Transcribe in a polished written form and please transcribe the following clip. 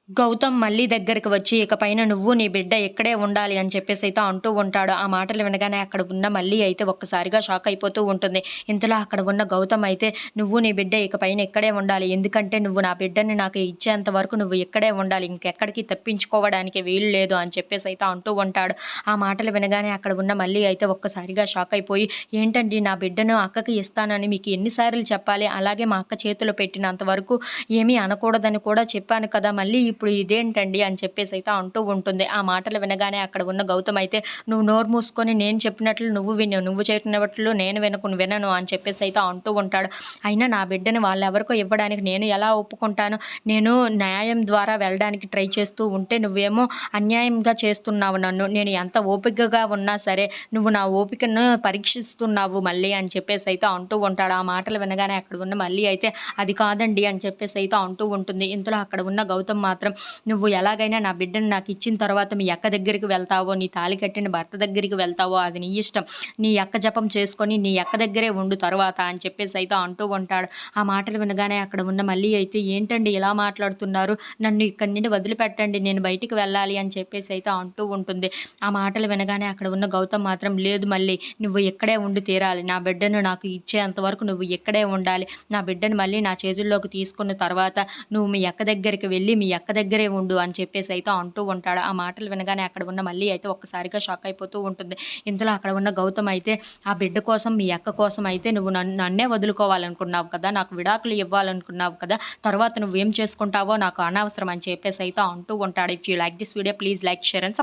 గౌతమ్ మళ్ళీ దగ్గరికి వచ్చి ఇకపైన నువ్వు నీ బిడ్డ ఇక్కడే ఉండాలి అని చెప్పేసైతే అంటూ ఉంటాడు. ఆ మాటలు వినగానే అక్కడ ఉన్న మల్లి అయితే ఒక్కసారిగా షాక్ అయిపోతూ ఉంటుంది. ఇంతలో అక్కడ ఉన్న గౌతమ్ అయితే నువ్వు నీ బిడ్డ ఇకపైన ఇక్కడే ఉండాలి. ఎందుకంటే నువ్వు నా బిడ్డని నాకు ఇచ్చేంత వరకు నువ్వు ఇక్కడే ఉండాలి. ఇంకెక్కడికి తప్పించుకోవడానికి వీలు లేదు అని చెప్పేసైతే అంటూ ఉంటాడు. ఆ మాటలు వినగానే అక్కడ ఉన్న మల్లి అయితే ఒక్కసారిగా షాక్ అయిపోయి, ఏంటండి నా బిడ్డను అక్కకి ఇస్తానని మీకు ఎన్నిసార్లు చెప్పాలి? అలాగే మా అక్క చేతిలో పెట్టినంత వరకు ఏమీ అనకూడదని కూడా చెప్పాను కదా! మళ్ళీ ఇప్పుడు ఇదేంటండి అని చెప్పేసైతే అంటూ ఉంటుంది. ఆ మాటలు వినగానే అక్కడ ఉన్న గౌతమ్ అయితే నువ్వు నోరు మూసుకొని నేను చెప్పినట్లు నువ్వు విను. నువ్వు చెప్పినట్లు నేను వినను అని చెప్పేసైతే అంటూ ఉంటాడు. అయినా నా బిడ్డని వాళ్ళెవరికో ఇవ్వడానికి నేను ఎలా ఒప్పుకుంటాను? నేను న్యాయం ద్వారా వెళ్ళడానికి ట్రై చేస్తూ ఉంటే నువ్వేమో అన్యాయంగా చేస్తున్నావు నన్ను. నేను ఎంత ఓపికగా ఉన్నా సరే నువ్వు నా ఓపికను పరీక్షిస్తున్నావు మళ్ళీ అని చెప్పేసైతే అంటూ ఉంటాడు. ఆ మాటలు వినగానే అక్కడ ఉన్న మళ్ళీ అయితే అది కాదండి అని చెప్పేసైతే అంటూ ఉంటుంది. ఇంతలో అక్కడ ఉన్న గౌతమ్ మాత్రం నువ్వు ఎలాగైనా నా బిడ్డను నాకు ఇచ్చిన తర్వాత మీ అక్క దగ్గరికి వెళ్తావో, నీ తాళి కట్టిన భర్త దగ్గరికి వెళ్తావో అది నీ ఇష్టం. నీ అక్క జపం చేసుకొని నీ అక్క దగ్గరే ఉండు తర్వాత అని చెప్పేసైతే అంటూ ఉంటాడు. ఆ మాటలు వినగానే అక్కడ ఉన్న మళ్ళీ అయితే ఏంటండి ఇలా మాట్లాడుతున్నారు? నన్ను ఇక్కడి నుండి వదిలిపెట్టండి. నేను బయటికి వెళ్ళాలి అని చెప్పేసైతే అంటూ ఉంటుంది. ఆ మాటలు వినగానే అక్కడ ఉన్న గౌతమ్ మాత్రం లేదు మళ్ళీ నువ్వు ఇక్కడే ఉండి తీరాలి. నా బిడ్డను నాకు ఇచ్చేంత వరకు నువ్వు ఇక్కడే ఉండాలి. నా బిడ్డను మళ్ళీ నా చేతుల్లోకి తీసుకున్న తర్వాత నువ్వు మీ అక్క దగ్గరికి వెళ్ళి మీ అక్క దగ్గరే ఉండు అని చెప్పేసైతే అంటూ ఉంటాడు. ఆ మాటలు వినగానే అక్కడ ఉన్న మళ్ళీ అయితే ఒక్కసారిగా షాక్ అయిపోతూ ఉంటుంది. ఇంతలో అక్కడ ఉన్న గౌతమ్ అయితే ఆ బిడ్డ కోసం మీ అక్క కోసం అయితే నువ్వు నన్నే వదులుకోవాలనుకున్నావు కదా! నాకు విడాకులు ఇవ్వాలనుకున్నావు కదా! తర్వాత నువ్వేం చేసుకుంటావో నాకు అనవసరం అని చెప్పేసైతే అంటూ ఉంటాడు. If you like this video please like, share and subscribe.